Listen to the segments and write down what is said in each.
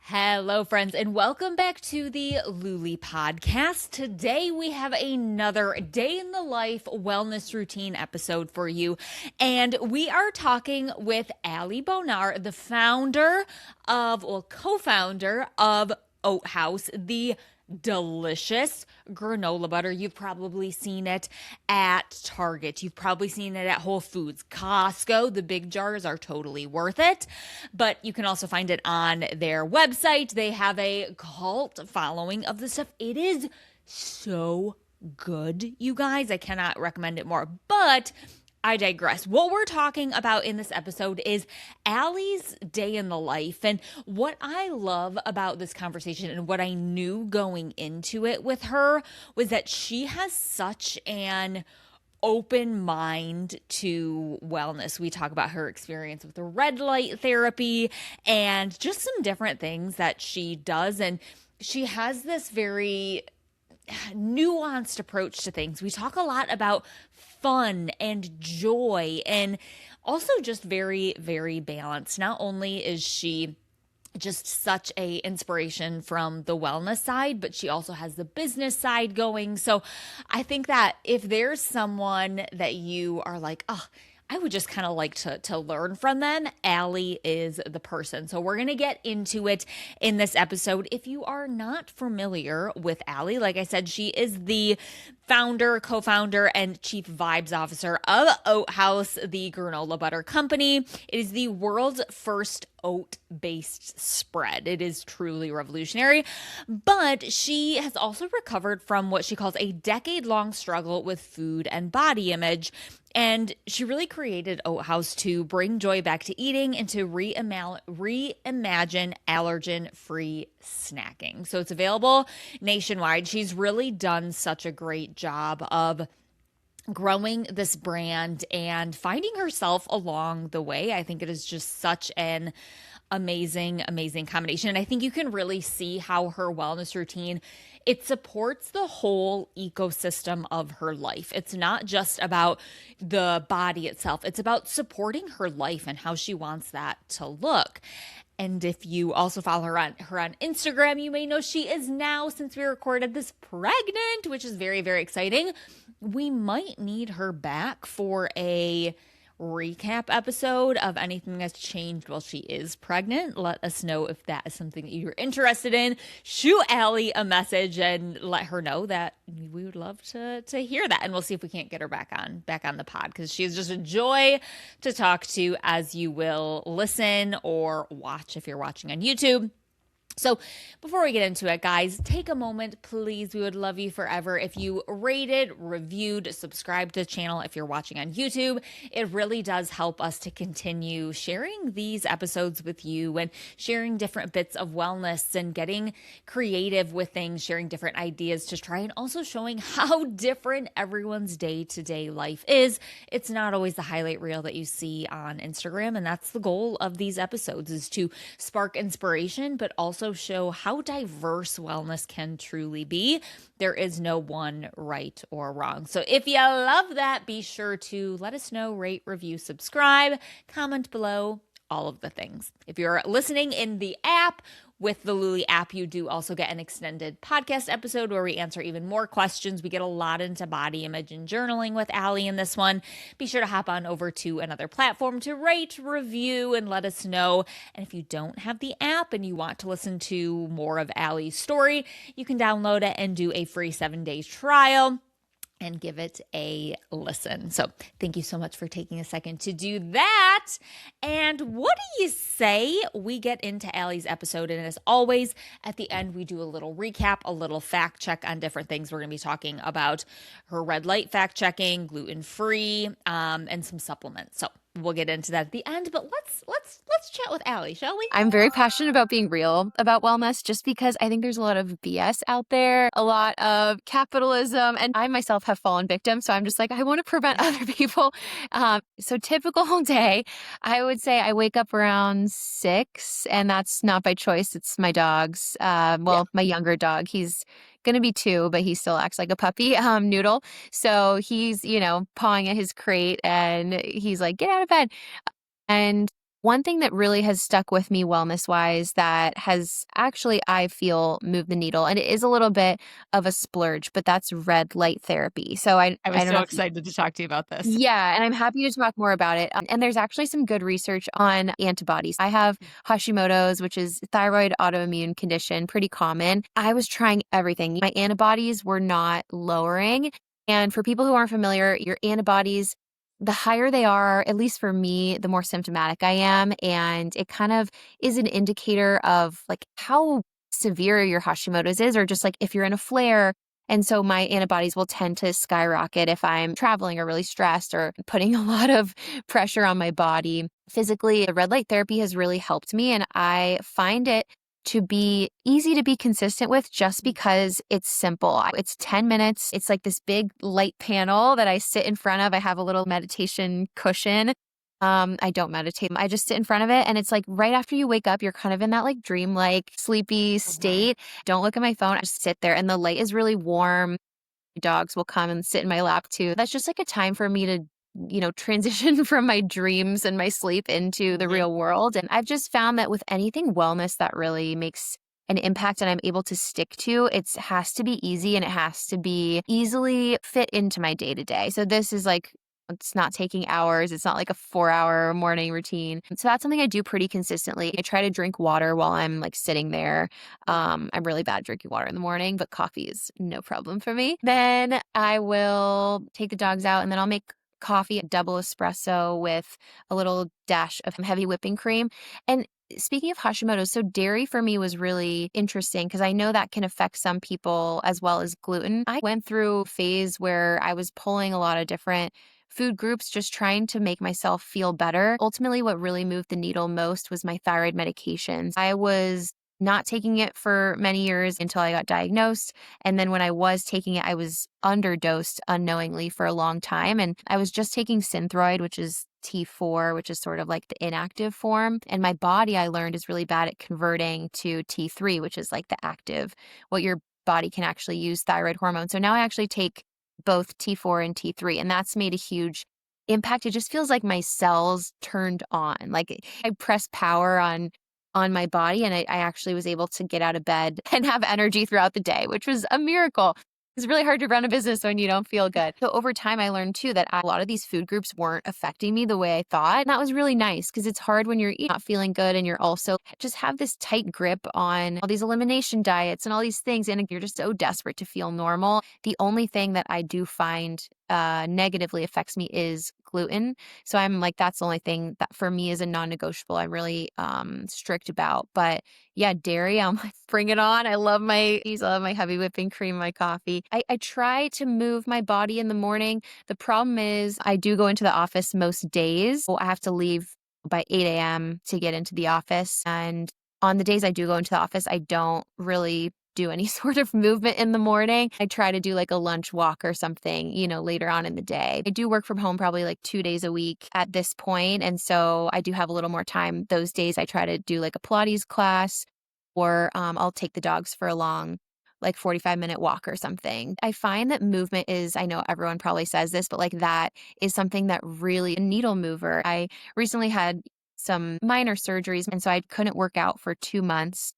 Hello, friends, and welcome back to the Luli podcast. Today, we have another day in the life wellness routine episode for you. And we are talking with Allie Bonar, the co-founder of Oat Haus, the delicious granola butter. You've probably seen it at Target. You've probably seen it at Whole Foods. Costco, the big jars are totally worth it. But you can also find it on their website. They have a cult following of the stuff. It is so good, you guys. I cannot recommend it more. But I digress. What we're talking about in this episode is Allie's day in the life. And what I love about this conversation and what I knew going into it with her was that she has such an open mind to wellness. We talk about her experience with the red light therapy and just some different things that she does. And she has this very nuanced approach to things. We talk a lot about fun and joy and also just very, very balanced. Not only is she just such a inspiration from the wellness side, but she also has the business side going. So I think that if there's someone that you are like, oh, I would just kind of like to learn from them, Allie is the person. So we're going to get into it in this episode. If you are not familiar with Allie, like I said, she is the founder, co-founder, and chief vibes officer of Oat Haus, the granola butter company. It is the world's first oat-based spread. It is truly revolutionary, but she has also recovered from what she calls a decade-long struggle with food and body image. And she really created Oat Haus to bring joy back to eating and to reimagine allergen-free snacking. So it's available nationwide. She's really done such a great job of growing this brand and finding herself along the way. I think it is just such an amazing, amazing combination. And I think you can really see how her wellness routine, it supports the whole ecosystem of her life. It's not just about the body itself. It's about supporting her life and how she wants that to look. And if you also follow her on Instagram, you may know she is now, since we recorded this, pregnant, which is very, very exciting. We might need her back for a recap episode of anything that's changed while she is pregnant. Let us know if that is something that you're interested in. Shoot Allie a message and let her know that we would love to hear that. And we'll see if we can't get her back on the pod, because she's just a joy to talk to, as you will listen or watch if you're watching on YouTube. So before we get into it, guys, take a moment, please. We would love you forever if you rated, reviewed, subscribed to the channel if you're watching on YouTube. It really does help us to continue sharing these episodes with you and sharing different bits of wellness and getting creative with things, sharing different ideas to try, and also showing how different everyone's day-to-day life is. It's not always the highlight reel that you see on Instagram, and that's the goal of these episodes, is to spark inspiration, but also show how diverse wellness can truly be. There is no one right or wrong. So if you love that, be sure to let us know, rate, review, subscribe, comment below, all of the things. If you're listening in the app, with the Luli app, you do also get an extended podcast episode where we answer even more questions. We get a lot into body image and journaling with Allie in this one. Be sure to hop on over to another platform to rate, review, and let us know. And if you don't have the app and you want to listen to more of Allie's story, you can download it and do a free 7-day trial and give it a listen. So thank you so much for taking a second to do that. And what do you say we get into Allie's episode? And as always, at the end, we do a little recap, a little fact check on different things. We're going to be talking about her red light fact checking, gluten-free, and some supplements. So we'll get into that at the end, but let's chat with Allie, shall we? I'm very passionate about being real about wellness, just because I think there's a lot of BS out there, a lot of capitalism, and I myself have fallen victim. So I'm just like, I want to prevent other people. So typical day, I would say I wake up around 6, and that's not by choice. It's my dog's. My younger dog, he's going to be 2, but he still acts like a puppy, Noodle. So he's, pawing at his crate, and he's like, get out of bed. And One thing that really has stuck with me wellness wise that has actually, I feel, moved the needle, and it is a little bit of a splurge, but that's red light therapy. So I I was don't know so if you, excited to talk to you about this. yeah, and I'm happy to talk more about it. And there's actually some good research on antibodies. I have Hashimoto's, which is thyroid autoimmune condition, pretty common. I was trying everything. My antibodies were not lowering. And for people who aren't familiar, your antibodies, the higher they are, at least for me, the more symptomatic I am. And it kind of is an indicator of like how severe your Hashimoto's is, or just like if you're in a flare. And so my antibodies will tend to skyrocket if I'm traveling or really stressed or putting a lot of pressure on my body. Physically, the red light therapy has really helped me, and I find it to be easy to be consistent with just because it's simple. It's 10 minutes. It's like this big light panel that I sit in front of. I have a little meditation cushion. I don't meditate. I just sit in front of it, and it's like right after you wake up, you're kind of in that like dream-like sleepy Mhm. state. Don't look at my phone. I just sit there, and the light is really warm. Dogs will come and sit in my lap too. That's just like a time for me to, transition from my dreams and my sleep into the Mhm. real world. And I've just found that with anything wellness that really makes an impact and I'm able to stick to, it has to be easy and it has to be easily fit into my day to day. So this is like, it's not taking hours. It's not like a 4 hour morning routine. So that's something I do pretty consistently. I try to drink water while I'm like sitting there. I'm really bad at drinking water in the morning, but coffee is no problem for me. Then I will take the dogs out and then I'll make coffee, a double espresso with a little dash of heavy whipping cream. And speaking of Hashimoto's, so dairy for me was really interesting because I know that can affect some people as well as gluten. I went through a phase where I was pulling a lot of different food groups, just trying to make myself feel better. Ultimately, what really moved the needle most was my thyroid medications. I was not taking it for many years until I got diagnosed. And then when I was taking it, I was underdosed unknowingly for a long time. And I was just taking Synthroid, which is T4, which is sort of like the inactive form. And my body, I learned, is really bad at converting to T3, which is like the active, what your body can actually use thyroid hormone. So now I actually take both T4 and T3, and that's made a huge impact. It just feels like my cells turned on. Like I pressed power on my body and I actually was able to get out of bed and have energy throughout the day, which was a miracle. It's really hard to run a business when you don't feel good. So over time, I learned too that a lot of these food groups weren't affecting me the way I thought. And that was really nice because it's hard when you're not feeling good and you're also just have this tight grip on all these elimination diets and all these things. And you're just so desperate to feel normal. The only thing that I do find negatively affects me is gluten. So I'm like, that's the only thing that for me is a non-negotiable. I'm really strict about. But yeah, dairy, I'm like, bring it on. I love my heavy whipping cream, my coffee. I try to move my body in the morning. The problem is I do go into the office most days. So I have to leave by 8 a.m. to get into the office. And on the days I do go into the office, I don't really do any sort of movement in the morning. I try to do like a lunch walk or something, later on in the day. I do work from home probably like 2 days a week at this point, and so I do have a little more time. Those days I try to do like a Pilates class or I'll take the dogs for a long like 45-minute walk or something. I find that movement is, I know everyone probably says this, but like that is something that really a needle mover. I recently had some minor surgeries, and so I couldn't work out for 2 months.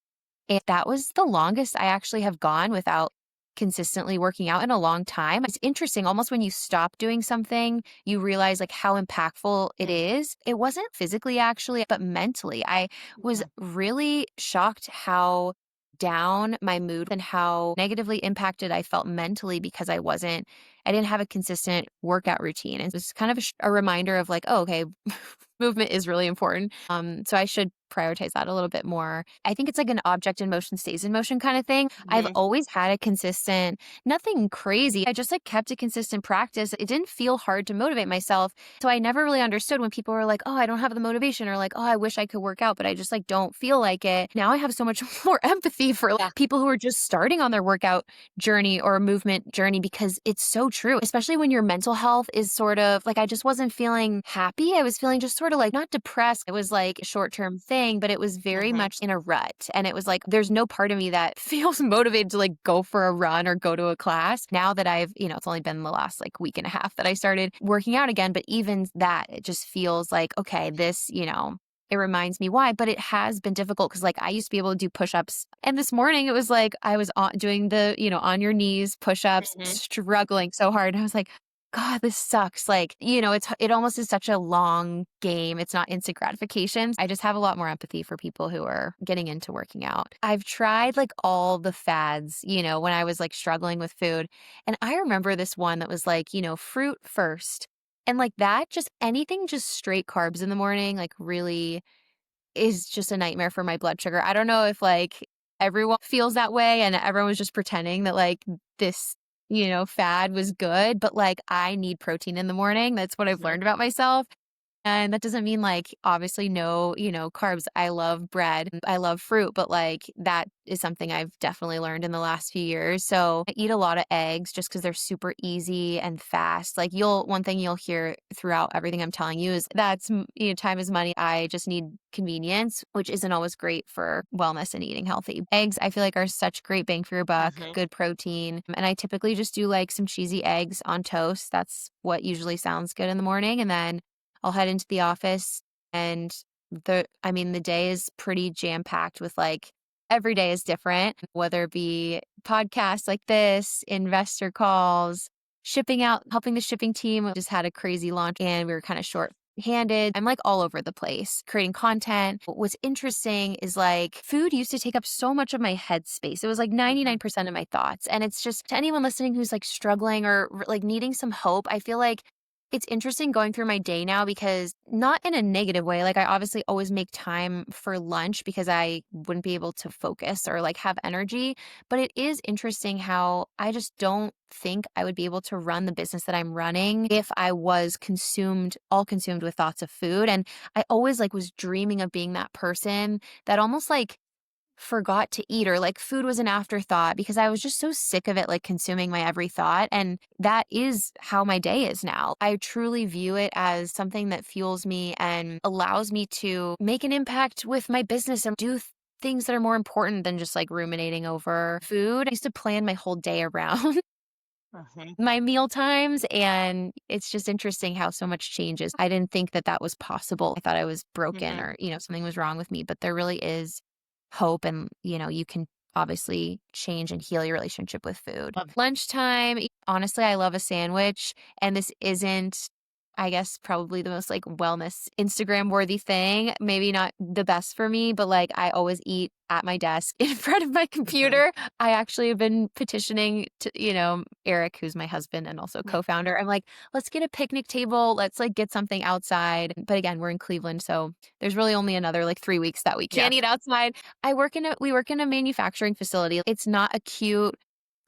And that was the longest I actually have gone without consistently working out in a long time. It's interesting, almost when you stop doing something, you realize like how impactful it Mhm. is. It wasn't physically actually, but mentally. I was Mhm. really shocked how down my mood and how negatively impacted I felt mentally because I didn't have a consistent workout routine. And it was kind of a reminder of like, oh, okay, movement is really important. So I should prioritize that a little bit more. I think it's like an object in motion stays in motion kind of thing. I've Mhm. always had a consistent, nothing crazy. I just like kept a consistent practice. It didn't feel hard to motivate myself. So I never really understood when people were like, oh, I don't have the motivation or like, oh, I wish I could work out, but I just like don't feel like it. Now I have so much more empathy for like, Yeah. people who are just starting on their workout journey or movement journey because it's so true, especially when your mental health is sort of like I just wasn't feeling happy. I was feeling just sort of like not depressed. It was like a short term thing, but it was very Mhm. much in a rut. And it was like there's no part of me that feels motivated to like go for a run or go to a class. Now that it's only been the last like week and a half that I started working out again, but even that, it just feels like, okay, this, it reminds me why, but it has been difficult because like I used to be able to do push-ups. And this morning it was like I was doing the, on your knees push-ups, Mhm. struggling so hard. I was like, God, this sucks. Like, it almost is such a long game. It's not instant gratification. I just have a lot more empathy for people who are getting into working out. I've tried like all the fads, when I was like struggling with food. And I remember this one that was like, fruit first. And like that, just anything, just straight carbs in the morning, like really is just a nightmare for my blood sugar. I don't know if like everyone feels that way and everyone was just pretending that like this, fad was good, but like I need protein in the morning. That's what I've Mhm. learned about myself. And that doesn't mean like obviously no, carbs. I love bread. I love fruit, but like that is something I've definitely learned in the last few years. So I eat a lot of eggs just because they're super easy and fast. Like one thing you'll hear throughout everything I'm telling you is that's, time is money. I just need convenience, which isn't always great for wellness and eating healthy. Eggs, I feel like are such great bang for your buck, Mhm. good protein. And I typically just do like some cheesy eggs on toast. That's what usually sounds good in the morning. And then I'll head into the office and the day is pretty jam packed with like every day is different, whether it be podcasts like this, investor calls, shipping out, helping the shipping team. We just had a crazy launch and we were kind of short handed. I'm like all over the place creating content. What's interesting is like food used to take up so much of my headspace. It was like Mhm. 99% of my thoughts. And it's just to anyone listening who's like struggling or like needing some hope, I feel like it's interesting going through my day now because not in a negative way. Like I obviously always make time for lunch because I wouldn't be able to focus or like have energy. But it is interesting how I just don't think I would be able to run the business that I'm running if I was all consumed with thoughts of food. And I always like was dreaming of being that person that almost like forgot to eat or like food was an afterthought because I was just so sick of it, like consuming my every thought. And that is how my day is now. I truly view it as something that fuels me and allows me to make an impact with my business and do things that are more important than just like ruminating over food. I used to plan my whole day around Mhm. my meal times and it's just interesting how so much changes. I didn't think that that was possible. I thought I was broken Mhm. or, something was wrong with me, but there really is hope and, you can obviously change and heal your relationship with food. Love. Lunchtime, honestly, I love a sandwich and this isn't I guess probably the most like wellness Instagram worthy thing. Maybe not the best for me, but like I always eat at my desk in front of my Mhm. computer. I actually have been petitioning to, Eric, who's my husband and also co-founder. I'm like, let's get a picnic table. Let's like get something outside. But again, we're in Cleveland, so there's really only another like 3 weeks that we Yeah. can't eat outside. We work in a manufacturing facility. It's not a cute,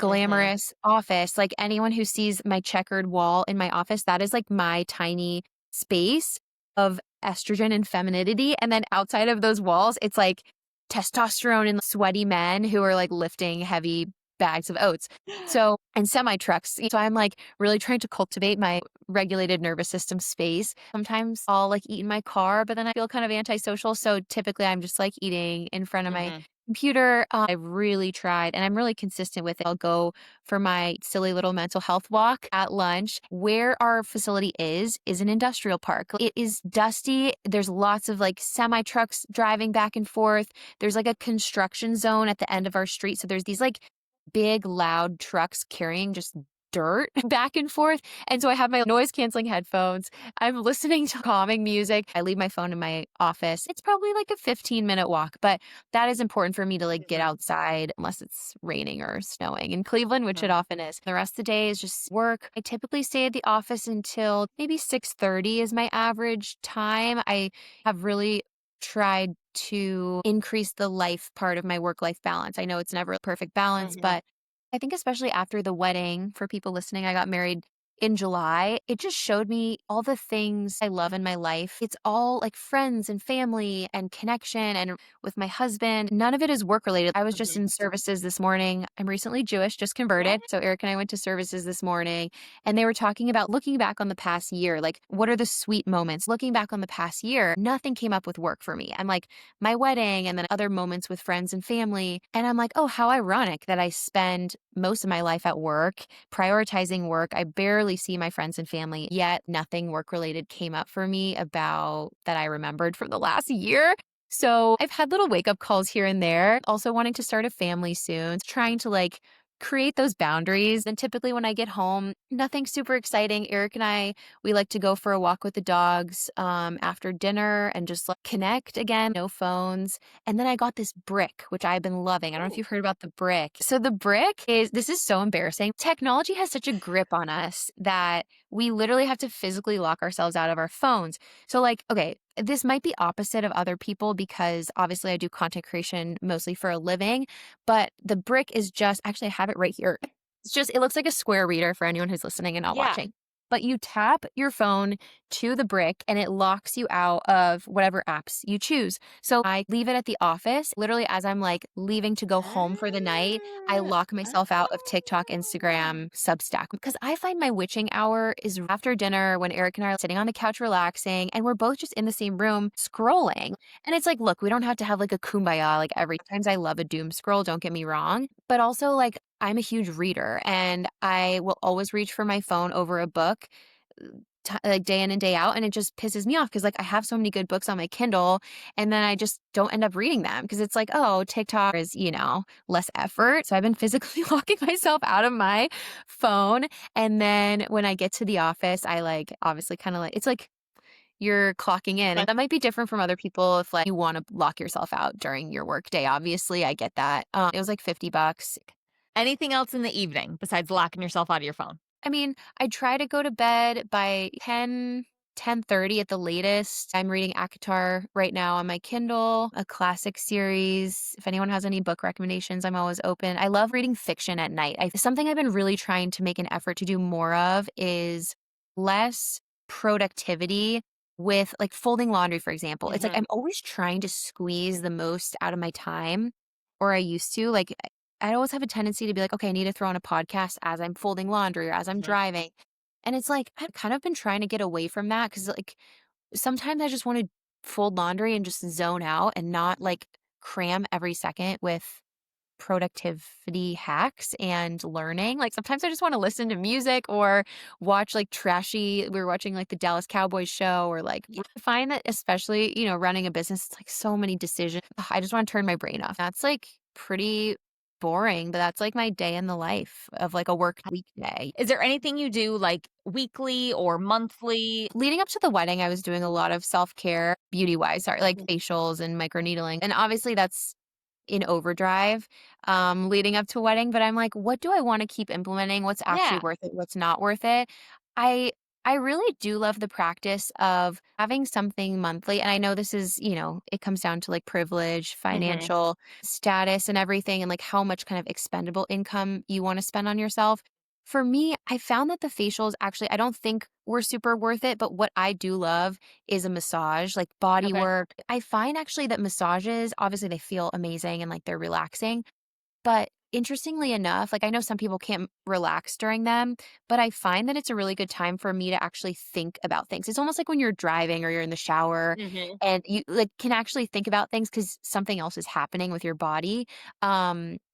Mhm. glamorous office. Like anyone who sees my checkered wall in my office, that is like my tiny space of estrogen and femininity. And then outside of those walls, it's like testosterone and sweaty men who are like lifting heavy bags of oats. So, and semi trucks. So I'm like really trying to cultivate my regulated nervous system space. Sometimes I'll like eat in my car, but then I feel kind of antisocial. So typically I'm just like eating in front of my Mhm. computer. I've really tried and I'm really consistent with it. I'll go for my silly little mental health walk at lunch. Where our facility is an industrial park. It is dusty. There's lots of like semi trucks driving back and forth. There's like a construction zone at the end of our street. So there's these like big, loud trucks carrying just dirt back and forth. And so I have my noise canceling headphones. I'm listening to calming music. I leave my phone in my office. It's probably like a 15-minute walk, but that is important for me to like get Mhm. outside unless it's raining or snowing in Cleveland, which it Mhm. often is. The rest of the day is just work. I typically stay at the office until maybe 6:30 is my average time. I have really tried to increase the life part of my work-life balance. I know it's never a perfect balance, Mhm. but I think especially after the wedding, for people listening, I got married in July. It just showed me all the things I love in my life. It's all like friends and family and connection and with my husband. None of it is work related. I was just Mhm. in services this morning. I'm recently Jewish, just What? converted. So Eric and I went to services this morning and they were talking about looking back on the past year. Like, what are the sweet moments? Looking back on the past year, nothing came up with work for me. I'm like, my wedding and then other moments with friends and family. And I'm like, oh, how ironic that I spend most of my life at work, prioritizing work. I barely really see my friends and family, yet nothing work related came up for me about that I remembered from the last year. So I've had little wake up calls here and there. Also wanting to start a family soon, trying to like create those boundaries. And typically when I get home, nothing super exciting. Eric and I, we like to go for a walk with the dogs after dinner and just like connect again, no phones. And then I got this brick, which I've been loving. I don't know if Ooh. you've heard about the brick. So the brick is, this is so embarrassing. Technology has such a grip on us that we literally have to physically lock ourselves out of our phones. So like, okay, this might be opposite of other people because obviously I do content creation mostly for a living, but the brick is just, actually I have it right here. It's just, it looks like a square reader for anyone who's listening and not Yeah. watching. But you tap your phone to the brick and it locks you out of whatever apps you choose. So I leave it at the office. Literally, as I'm like leaving to go home for the night, I Ah, lock myself out of TikTok, ah. Instagram, Substack, because I find my witching hour is after dinner when Eric and I are sitting on the couch relaxing and we're both just in the same room scrolling. And it's like, look, we don't have to have like a kumbaya like every times I love a doom scroll, don't get me wrong. But also like I'm a huge reader and I will always reach for my phone over a book like day in and day out. And it just pisses me off because like I have so many good books on my Kindle and then I just don't end up reading them because it's like, oh, TikTok is, less effort. So I've been physically locking myself out of my phone. And then when I get to the office, I like obviously kind of like, it's like, you're clocking in. And that might be different from other people if like you want to lock yourself out during your work day. Obviously, I get that. It was like $50. Anything else in the evening besides locking yourself out of your phone? I mean, I try to go to bed by 10:30 at the latest. I'm reading ACOTAR right now on my Kindle, a classic series. If anyone has any book recommendations, I'm always open. I love reading fiction at night. Something I've been really trying to make an effort to do more of is less productivity with like folding laundry, for example. It's like Mhm, I'm always trying to squeeze the most out of my time, or I used to. Like I always have a tendency to be like, okay, I need to throw on a podcast as I'm folding laundry or as I'm mhm. driving. And it's like, I've kind of been trying to get away from that because, like, sometimes I just want to fold laundry and just zone out and not like cram every second with productivity hacks and learning. Like, sometimes I just want to listen to music or watch like trashy. We were watching like the Dallas Cowboys show or like, Yeah. I find that especially, running a business, it's like so many decisions. Ugh, I just want to turn my brain off. That's like pretty boring, but that's like my day in the life of like a work weekday. Is there anything you do, like, weekly or monthly? Leading up to the wedding, I was doing a lot of self-care, beauty-wise, sorry, like Mhm, facials and microneedling. And obviously that's in overdrive, leading up to a wedding, but I'm like, what do I want to keep implementing? What's actually yeah. worth it? What's not worth it? I I really do love the practice of having something monthly. And I know this is, it comes down to like privilege, Mhm, financial status and everything, and like how much kind of expendable income you want to spend on yourself. For me, I found that the facials actually, I don't think were super worth it, but what I do love is a massage, like body okay. work. I find actually that massages, obviously they feel amazing and like they're relaxing, but interestingly enough, like I know some people can't relax during them, but I find that it's a really good time for me to actually think about things. It's almost like when you're driving or you're in the shower Mhm, and you like can actually think about things because something else is happening with your body.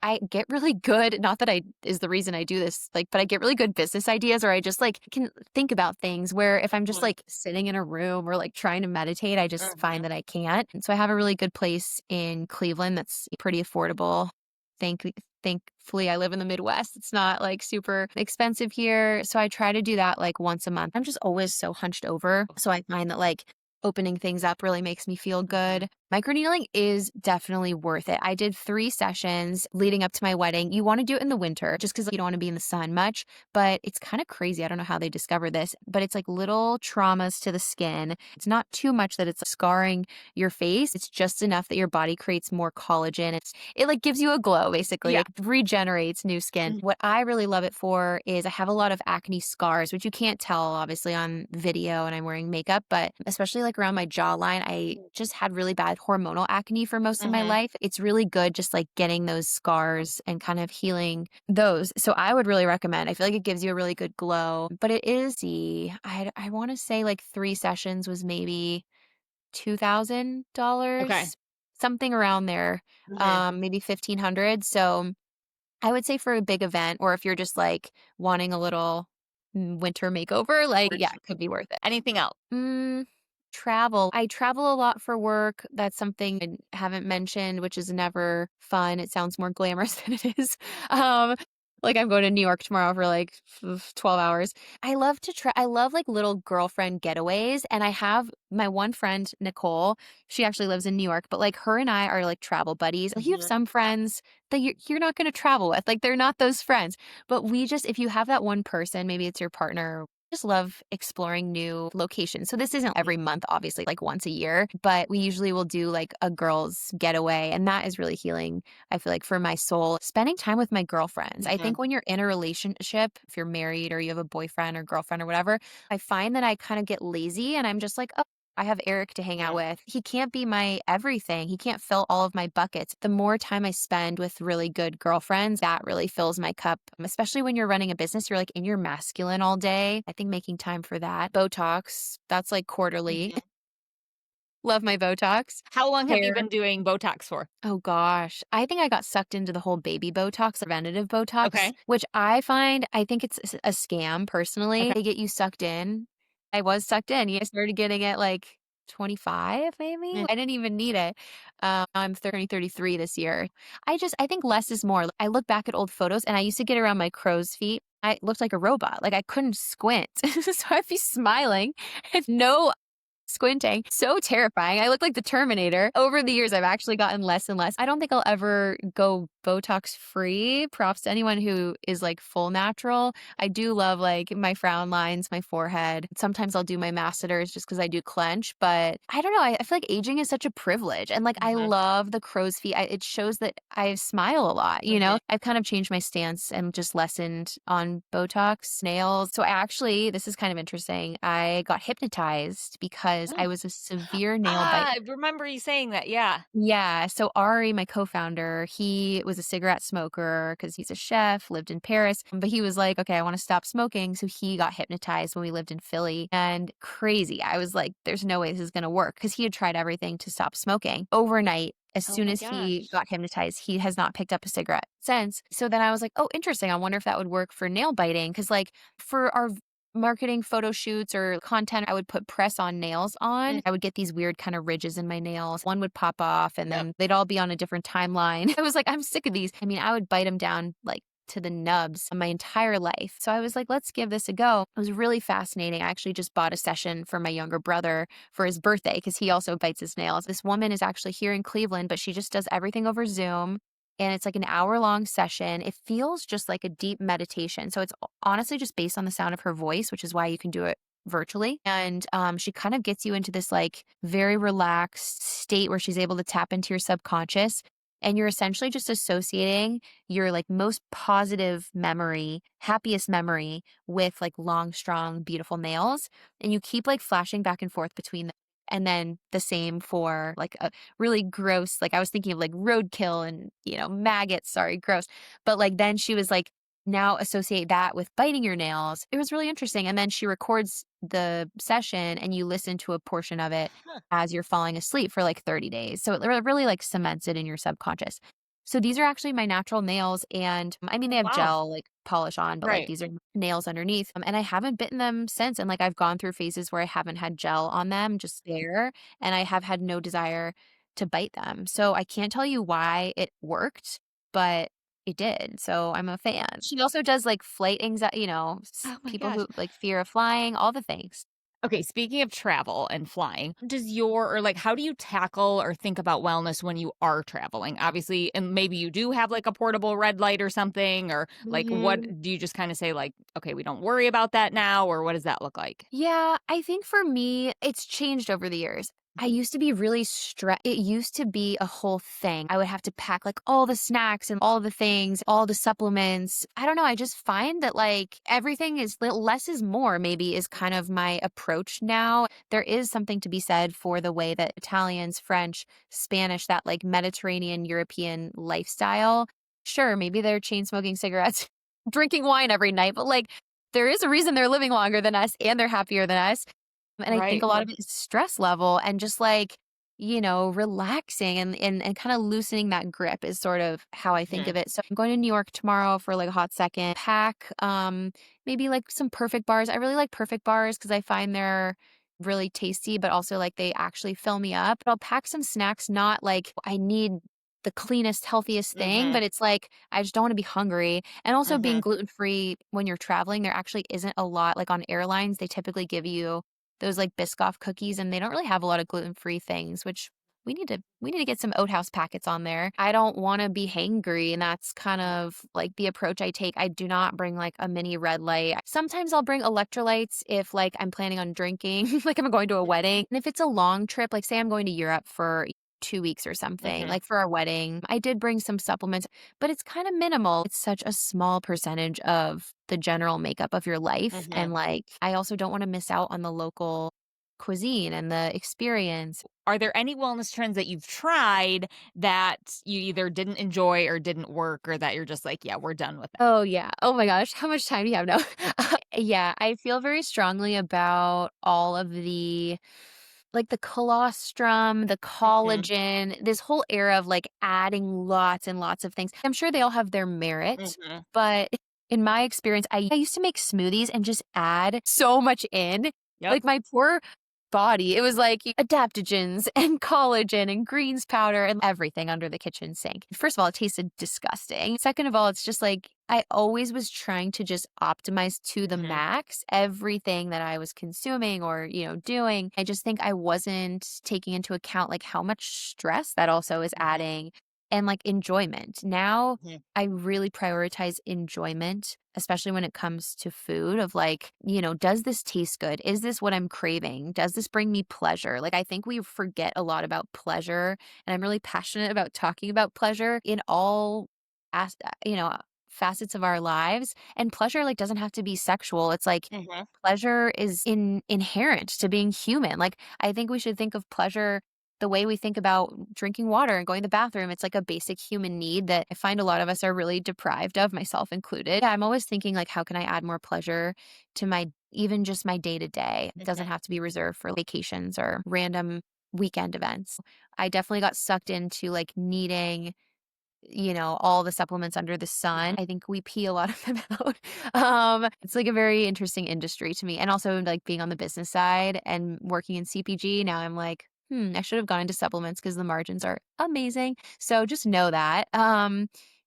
I get really good, not that I is the reason I do this, like, but I get really good business ideas or I just like can think about things where if I'm just mhm, like sitting in a room or like trying to meditate, I just find mhm. that I can't. And so I have a really good place in Cleveland that's pretty affordable. Thank Thankfully, I live in the Midwest. It's not like super expensive here. So I try to do that like once a month. I'm just always so hunched over. So I find that like opening things up really makes me feel Mhm. good. Microneedling is definitely worth it. I did 3 sessions leading up to my wedding. You want to do it in the winter just because you don't want to be in the sun much, but it's kind of crazy. I don't know how they discover this, but it's like little traumas to the skin. It's not too much that it's scarring your face. It's just enough that your body creates more collagen. It like gives you a glow basically. Yeah. It regenerates new skin. Mhm, What I really love it for is I have a lot of acne scars, which you can't tell obviously on video and I'm wearing makeup, but especially like around my jawline, I just had really bad hormonal acne for most of my mhm. life. It's really good just like getting those scars and kind of healing those. So I would really recommend. I feel like it gives you a really good glow, but it is I want to say like 3 sessions was maybe Okay. $2,000, something around there, Mhm. maybe 1,500. So I would say for a big event, or if you're just like wanting a little winter makeover, like, For yeah, sure. it could be worth it. Anything else? Mm, travel. I travel a lot for work. That's something I haven't mentioned, which is never fun. It sounds more glamorous than it is. Um, like I'm going to New York tomorrow for like 12 hours. I love like little girlfriend getaways. And I have my one friend, Nicole. She actually lives in New York, but like her and I are like travel buddies. Like, you have Mhm. some friends that you're not going to travel with. Like, they're not those friends. But if you have that one person, maybe it's your partner, just love exploring new locations. So this isn't every month, obviously, like once a year, but we usually will do like a girls' getaway. And that is really healing, I feel like, for my soul. Spending time with my girlfriends. I Mhm. think when you're in a relationship, if you're married or you have a boyfriend or girlfriend or whatever, I find that I kind of get lazy and I'm just like, oh, I have Eric to hang out Mm. with. He can't be my everything. He can't fill all of my buckets. The more time I spend with really good girlfriends, that really fills my cup. Especially when you're running a business, you're like in your masculine all day. I think making time for that. Botox, that's like quarterly. Mhm. Love my Botox. How long have you Hair. been doing Botox for? Oh gosh. I think I got sucked into the whole baby Botox, preventative Botox, Okay. which I think it's a scam personally. Okay. They get you sucked in. I was sucked in. Yeah, I started getting it like 25 maybe. Mm. I didn't even need it. I'm 33 this year. I think less is more. I look back at old photos and I used to get around my crow's feet. I looked like a robot. Like, I couldn't squint. So I'd be smiling and no squinting. So terrifying. I look like the Terminator. Over the years, I've actually gotten less and less. I don't think I'll ever go Botox free. Props to anyone who is like full natural. I do love like my frown lines, my forehead. Sometimes I'll do my masseters just because I do clench, but I don't know. I feel like aging is such a privilege. And like, I Mhm. love the crow's feet. It shows that I smile a lot, you Mhm. know? I've kind of changed my stance and just lessened on Botox, nails. So this is kind of interesting. I got hypnotized because I Oh. was a severe nail biter. I remember you saying that, yeah. Yeah. So Ari, my co-founder, he was a cigarette smoker because he's a chef, lived in Paris. But he was like, okay, I want to stop smoking. So he got hypnotized when we lived in Philly, and crazy. I was like, there's no way this is going to work because he had tried everything to stop smoking. Overnight, as Oh soon my as he gosh. got hypnotized, he has not picked up a cigarette since. So then I was like, oh, interesting. I wonder if that would work for nail biting. Cause like for our marketing photo shoots or content, I would put press on nails Mm. on. I would get these weird kind of ridges in my nails. One would pop off and Yep. then they'd all be on a different timeline. I was like, I'm sick of these. I mean, I would bite them down like to the nubs my entire life. So I was like, let's give this a go. It was really fascinating. I actually just bought a session for my younger brother for his birthday because he also bites his nails. This woman is actually here in Cleveland, but she just does everything over Zoom. And it's like an hour-long session. It feels just like a deep meditation. So it's honestly just based on the sound of her voice, which is why you can do it virtually. And she kind of gets you into this like very relaxed state where she's able to tap into your subconscious. And you're essentially just associating your like most positive memory, happiest memory with like long, strong, beautiful nails. And you keep like flashing back and forth between them. And then the same for like a really gross, like I was thinking of like roadkill and, maggots, sorry, gross. But like then she was like, now associate that with biting your nails. It was really interesting. And then she records the session and you listen to a portion of it Huh. as you're falling asleep for like 30 days. So it really like cements it in your subconscious. So these are actually my natural nails. And I mean, they Oh, have wow. gel like polish on, but like Right. these are nails underneath. And I haven't bitten them since. And like I've gone through phases where I haven't had gel on them, just there. And I have had no desire to bite them. So I can't tell you why it worked, but it did. So I'm a fan. She also does like flight anxiety, Oh my people gosh. who like fear of flying, all the things. Okay, speaking of travel and flying, does your or like how do you tackle or think about wellness when you are traveling? Obviously, and maybe you do have like a portable red light or something, or like what Mhm. do you just kind of say like, okay, we don't worry about that now, or what does that look like? Yeah, I think for me, it's changed over the years. I used to be really stressed. It used to be a whole thing. I would have to pack like all the snacks and all the things, all the supplements. I don't know. I just find that like everything is less is more, maybe is kind of my approach now. There is something to be said for the way that Italians, French, Spanish, that like Mediterranean, European lifestyle. Sure, maybe they're chain smoking cigarettes, drinking wine every night, but like there is a reason they're living longer than us and they're happier than us. And I think Right. a lot of it is stress level and just like relaxing and kind of loosening that grip is sort of how I think of Mhm. it. So I'm going to New York tomorrow for like a hot second. Pack maybe like some perfect bars. I really like perfect bars because I find they're really tasty, but also like they actually fill me up. But I'll pack some snacks, not like I need the cleanest, healthiest thing, Mhm. but it's like I just don't want to be hungry. And also being Mhm. gluten free when you're traveling, there actually isn't a lot like on airlines, they typically give you those like Biscoff cookies and they don't really have a lot of gluten-free things, which we need to get some Oat Haus packets on there. I don't want to be hangry, and that's kind of like the approach I take. I do not bring like a mini red light. Sometimes I'll bring electrolytes if like I'm planning on drinking, like I'm going to a wedding. And if it's a long trip, like say I'm going to Europe for 2 weeks or something, Mhm. like for our wedding, I did bring some supplements, but it's kind of minimal. It's such a small percentage of the general makeup of your life. And Mhm. like, I also don't want to miss out on the local cuisine and the experience. Are there any wellness trends that you've tried that you either didn't enjoy or didn't work or that you're just like, "Yeah, we're done with it?" Oh, yeah. Oh my gosh. How much time do you have now? Yeah, I feel very strongly about all of the like the colostrum, the Mhm. collagen, this whole era of like adding lots and lots of things. I'm sure they all have their merit, Mhm. but in my experience, I used to make smoothies and just add so much in. Yep. Like my poor body, it was like adaptogens and collagen and greens powder and everything under the kitchen sink. First of all, it tasted disgusting. Second of all, it's just like I always was trying to just optimize to the Mhm. max everything that I was consuming or, doing. I just think I wasn't taking into account like how much stress that also is Mhm. adding and like enjoyment. Now Mhm. I really prioritize enjoyment, especially when it comes to food of like, does this taste good? Is this what I'm craving? Does this bring me pleasure? Like I think we forget a lot about pleasure and I'm really passionate about talking about pleasure in all as facets of our lives. And pleasure like doesn't have to be sexual. It's like Mhm. pleasure is inherent to being human. Like I think we should think of pleasure the way we think about drinking water and going to the bathroom. It's like a basic human need that I find a lot of us are really deprived of, myself included. I'm always thinking like how can I add more pleasure to my even just my day to day. It doesn't Mhm. have to be reserved for vacations or random weekend events. I definitely got sucked into like needing all the supplements under the sun. Mhm. I think we pee a lot of them out. It's like a very interesting industry to me. And also like being on the business side and working in CPG, now I'm like, I should have gone into supplements because the margins are amazing. So just know that.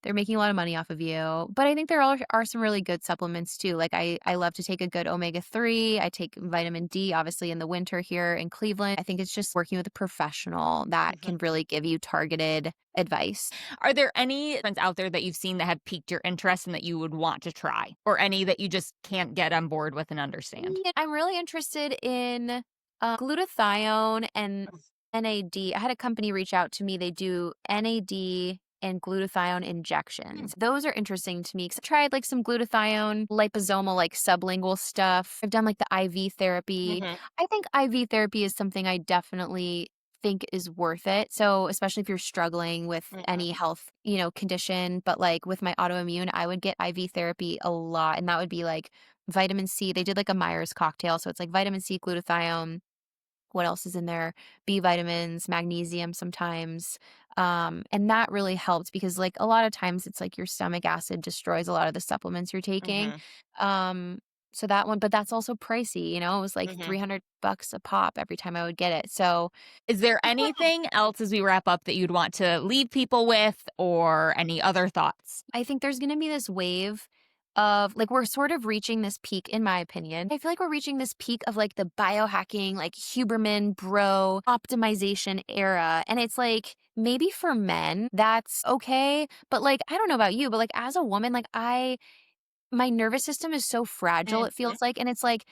They're making a lot of money off of you. But I think there are some really good supplements too. Like I love to take a good omega-3. I take vitamin D, obviously in the winter here in Cleveland. I think it's just working with a professional that Mhm. can really give you targeted advice. Are there any trends out there that you've seen that have piqued your interest and that you would want to try? Or any that you just can't get on board with and understand? Yeah, I'm really interested in glutathione and NAD. I had a company reach out to me. They do NAD and glutathione Mm. injections. Those are interesting to me because I tried like some glutathione liposomal, like sublingual stuff. I've done like the IV therapy. Mhm. I think IV therapy is something I definitely think is worth it. So, especially if you're struggling with Mhm. any health, condition, but like with my autoimmune, I would get IV therapy a lot. And that would be like vitamin C. They did like a Myers cocktail. So it's like vitamin C, glutathione. What else is in there? B vitamins, magnesium sometimes. And that really helped because like a lot of times it's like your stomach acid destroys a lot of the supplements you're taking. Mhm. Um, so that one, but that's also pricey, it was like Mhm. $300 a pop every time I would get it. So Is there anything else as we wrap up that you'd want to leave people with or any other thoughts? I think there's going to be this wave of like we're sort of reaching this peak in my opinion. I feel like we're reaching this peak of like the biohacking, like Huberman bro optimization era. And it's like maybe for men that's okay, but like I don't know about you, but like as a woman like I my nervous system is so fragile, it Mhm. feels like. And it's like,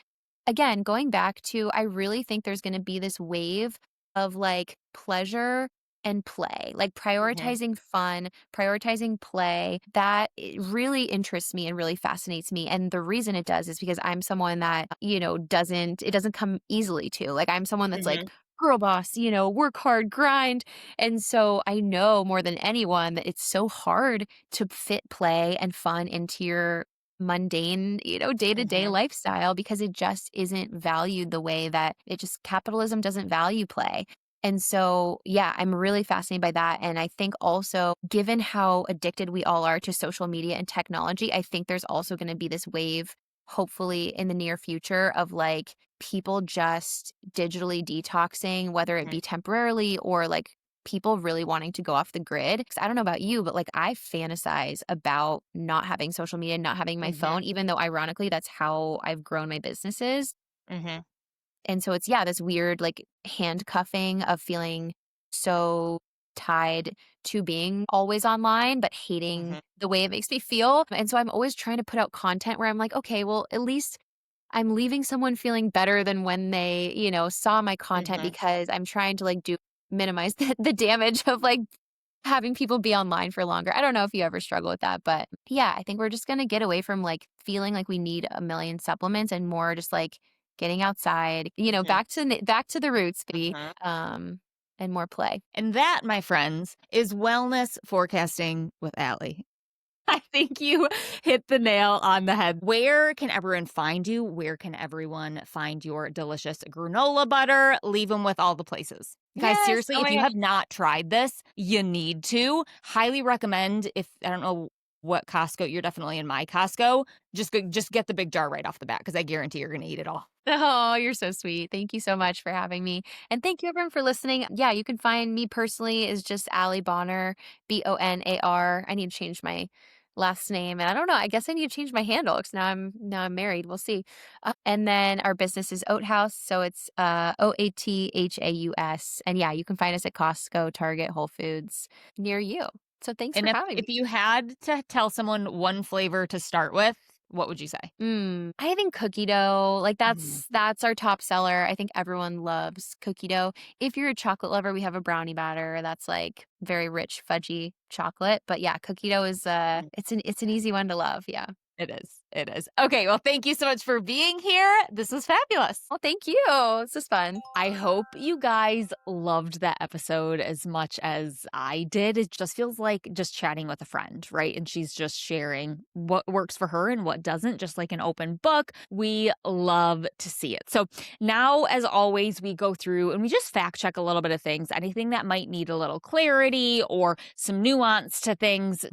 again, going back to, I really think there's going to be this wave of like pleasure and play, like Mhm. prioritizing fun, prioritizing play. That it really interests me and really fascinates me. And the reason it does is because I'm someone that, it doesn't come easily to. Like I'm someone that's like, Mhm. girl boss, work hard, grind. And so I know more than anyone that it's so hard to fit play and fun into your mundane, day-to-day Mhm. lifestyle because it just isn't valued the way that capitalism doesn't value play. And so, yeah, I'm really fascinated by that. And I think also, given how addicted we all are to social media and technology, I think there's also going to be this wave, hopefully in the near future, of like people just digitally detoxing, whether it Mhm, be temporarily or like people really wanting to go off the grid. Because I don't know about you, but like I fantasize about not having social media, not having my mhm, phone, even though ironically that's how I've grown my businesses. mhm, And so it's, yeah, this weird like handcuffing of feeling so tied to being always online, but hating mhm, the way it makes me feel. And so I'm always trying to put out content where I'm like, okay, well, at least I'm leaving someone feeling better than when they, saw my content, mhm. because I'm trying to like minimize the damage of like having people be online for longer. I don't know if you ever struggle with that, but yeah, I think we're just going to get away from like feeling like we need a million supplements and more just like getting outside, Mhm, back to the roots, baby. mhm. And more play. And that, my friends, is wellness forecasting with Allie. I think you hit the nail on the head. Where can everyone find you? Where can everyone find your delicious granola butter? Leave them with all the places. Guys, Yes. seriously, Oh if my you gosh. have not tried this, you need to. Highly recommend. If I don't know what Costco, you're definitely in my Costco. Just get the big jar right off the bat because I guarantee you're going to eat it all. Oh, you're so sweet. Thank you so much for having me. And thank you everyone for listening. Yeah, you can find me personally is just Allie Bonar, Bonar. I need to change my last name. And I don't know. I guess I need to change my handle because now I'm married. We'll see. And then our business is Oat Haus. So it's Oathaus. And yeah, you can find us at Costco, Target, Whole Foods near you. So thanks for And if having if me. you had to tell someone one flavor to start with, what would you say? I think cookie dough, like Mm. that's our top seller. I think everyone loves cookie dough. If you're a chocolate lover, we have a brownie batter that's like very rich, fudgy chocolate. But yeah, cookie dough is it's an easy one to love. Yeah. It is. It is. Okay. Well, thank you so much for being here. This was fabulous. Well, thank you. This is fun. I hope you guys loved that episode as much as I did. It just feels like just chatting with a friend, right? And she's just sharing what works for her and what doesn't, just like an open book. We love to see it. So now, as always, we go through and we just fact check a little bit of things, anything that might need a little clarity or some nuance to things.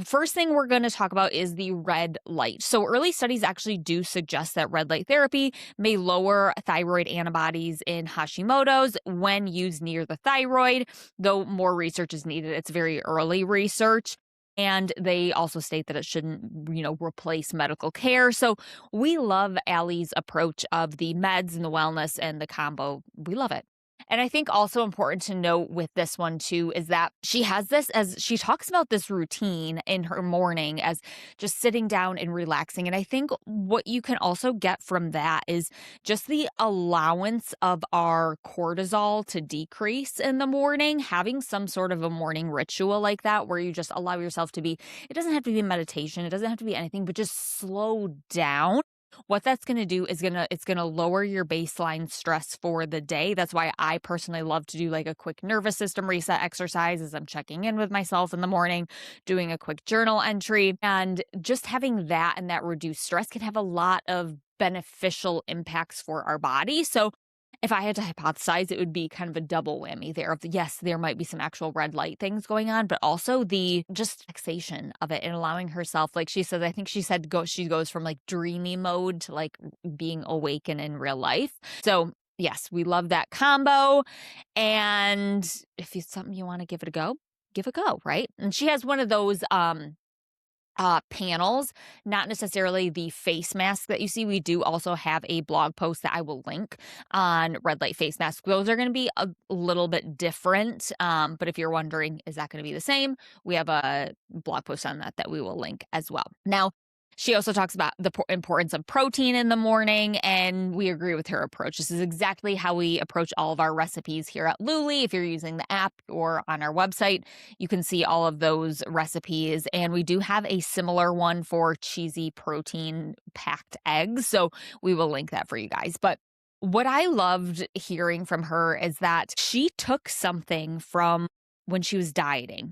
First thing we're going to talk about is the red light. So early studies actually do suggest that red light therapy may lower thyroid antibodies in Hashimoto's when used near the thyroid, though more research is needed. It's very early research. And they also state that it shouldn't, replace medical care. So we love Allie's approach of the meds and the wellness and the combo. We love it. And I think also important to note with this one too is that she has this as she talks about this routine in her morning as just sitting down and relaxing. And I think what you can also get from that is just the allowance of our cortisol to decrease in the morning, having some sort of a morning ritual like that where you just allow yourself to be, it doesn't have to be meditation, it doesn't have to be anything, but just slow down. What that's going to do is it's going to lower your baseline stress for the day. That's why I personally love to do like a quick nervous system reset exercise as I'm checking in with myself in the morning, doing a quick journal entry, and just having that and that reduced stress can have a lot of beneficial impacts for our body. So if I had to hypothesize, it would be kind of a double whammy there of yes, there might be some actual red light things going on, but also the just relaxation of it and allowing herself, like she says, I think she said she goes from like dreamy mode to like being awakened in real life. So yes, we love that combo. And if it's something you want to give it a go, give it a go, right? And she has one of those panels, not necessarily the face mask that you see. We do also have a blog post that I will link on red light face mask. Those are going to be a little bit different. But if you're wondering, is that going to be the same? We have a blog post on that we will link as well. Now, she also talks about the importance of protein in the morning, and we agree with her approach. This is exactly how we approach all of our recipes here at Luli. If you're using the app or on our website, you can see all of those recipes. And we do have a similar one for cheesy protein packed eggs. So we will link that for you guys. But what I loved hearing from her is that she took something from when she was dieting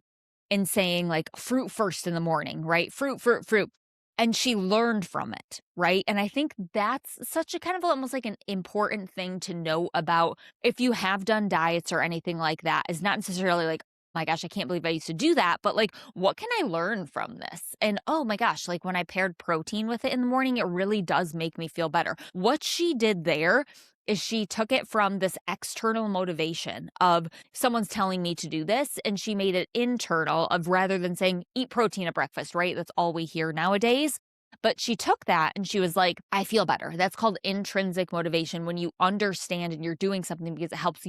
and saying like fruit first in the morning, right? Fruit, fruit, fruit. and she learned from it, right? And I think that's such a kind of almost like an important thing to know about if you have done diets or anything like that, is not necessarily like, my gosh, I can't believe I used to do that. But like, what can I learn from this? And oh my gosh, like when I paired protein with it in the morning, it really does make me feel better. What she did there is she took it from this external motivation of someone's telling me to do this, and she made it internal of rather than saying eat protein at breakfast, right? That's all we hear nowadays. But she took that and she was like, I feel better. That's called intrinsic motivation, when you understand and you're doing something because it helps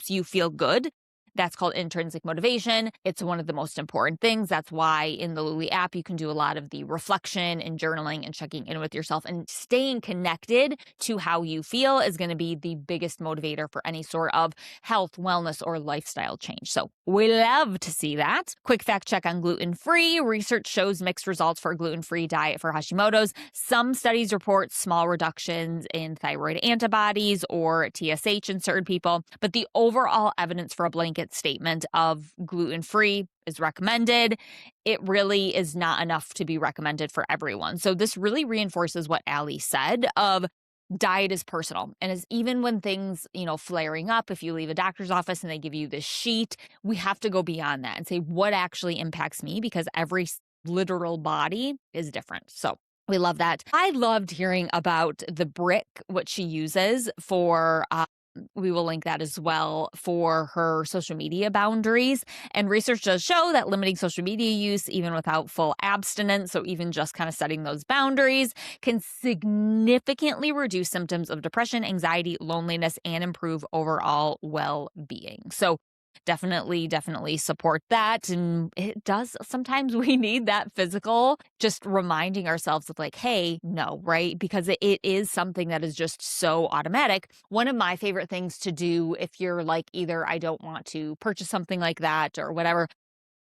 you feel good. That's called intrinsic motivation. It's one of the most important things. That's why in the Luli app, you can do a lot of the reflection and journaling and checking in with yourself, and staying connected to how you feel is going to be the biggest motivator for any sort of health, wellness, or lifestyle change. So we love to see that. Quick fact check on gluten-free. Research shows mixed results for a gluten-free diet for Hashimoto's. Some studies report small reductions in thyroid antibodies or TSH in certain people, but the overall evidence for a blanket statement of gluten-free is recommended. It really is not enough to be recommended for everyone. So this really reinforces what Allie said of diet is personal. And as even when things, flaring up, if you leave a doctor's office and they give you this sheet, we have to go beyond that and say what actually impacts me, because every literal body is different. So we love that. I loved hearing about the brick, what she uses for we will link that as well for her social media boundaries. And research does show that limiting social media use, even without full abstinence, so even just kind of setting those boundaries, can significantly reduce symptoms of depression, anxiety, loneliness, and improve overall well-being. So definitely support that. And it does, sometimes we need that physical, just reminding ourselves of like, hey, no, right? Because it is something that is just so automatic. One of my favorite things to do, if you're like, either I don't want to purchase something like that or whatever,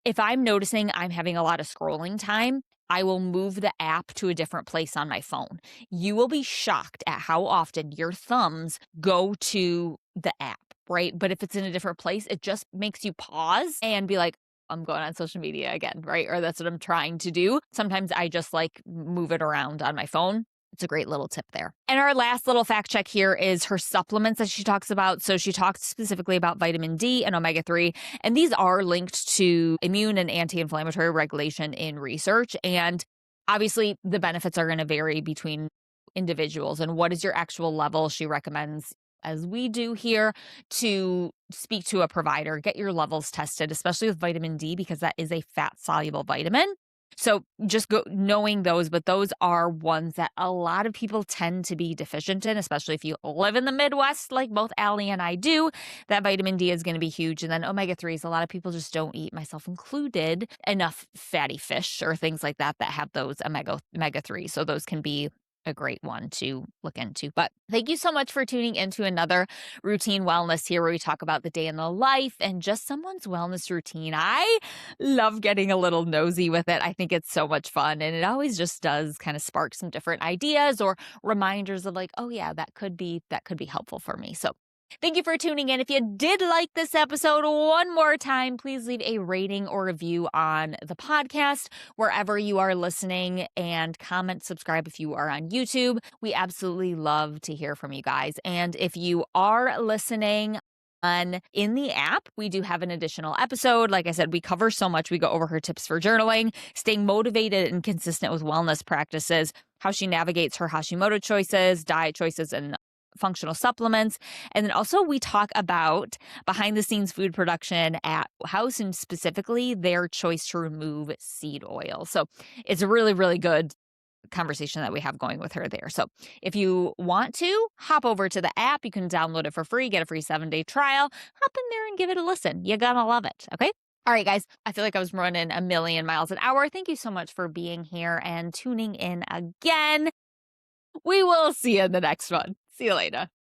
if I'm noticing I'm having a lot of scrolling time, I will move the app to a different place on my phone. You will be shocked at how often your thumbs go to the app, right? But if it's in a different place, it just makes you pause and be like, I'm going on social media again, right? Or that's what I'm trying to do. Sometimes I just like move it around on my phone. It's a great little tip there. And our last little fact check here is her supplements that she talks about. So she talks specifically about vitamin D and omega-3, and these are linked to immune and anti-inflammatory regulation in research. And obviously the benefits are going to vary between individuals. And what is your actual level? She recommends, as we do here, to speak to a provider, get your levels tested, especially with vitamin D, because that is a fat-soluble vitamin. So just knowing those, but those are ones that a lot of people tend to be deficient in, especially if you live in the Midwest, like both Allie and I do. That vitamin D is going to be huge. And then omega-3s, a lot of people just don't eat, myself included, enough fatty fish or things like that have those omega-3. So those can be a great one to look into. But thank you so much for tuning into another Routine Wellness here, where we talk about the day in the life and just someone's wellness routine. I love getting a little nosy with it. I think it's so much fun, and it always just does kind of spark some different ideas or reminders of like, oh yeah, that could be helpful for me. So thank you for tuning in. If you did like this episode, one more time, please leave a rating or review on the podcast, wherever you are listening, and comment, subscribe if you are on YouTube. We absolutely love to hear from you guys. And if you are listening in the app, we do have an additional episode. Like I said, we cover so much. We go over her tips for journaling, staying motivated and consistent with wellness practices, how she navigates her Hashimoto choices, diet choices, and functional supplements. And then also we talk about behind the scenes food production at Oat Haus, and specifically their choice to remove seed oil. So it's a really, really good conversation that we have going with her there. So if you want to hop over to the app, you can download it for free, get a free 7-day trial, hop in there and give it a listen. You're gonna love it. Okay. All right, guys, I feel like I was running a million miles an hour. Thank you so much for being here and tuning in again. We will see you in the next one. See you later.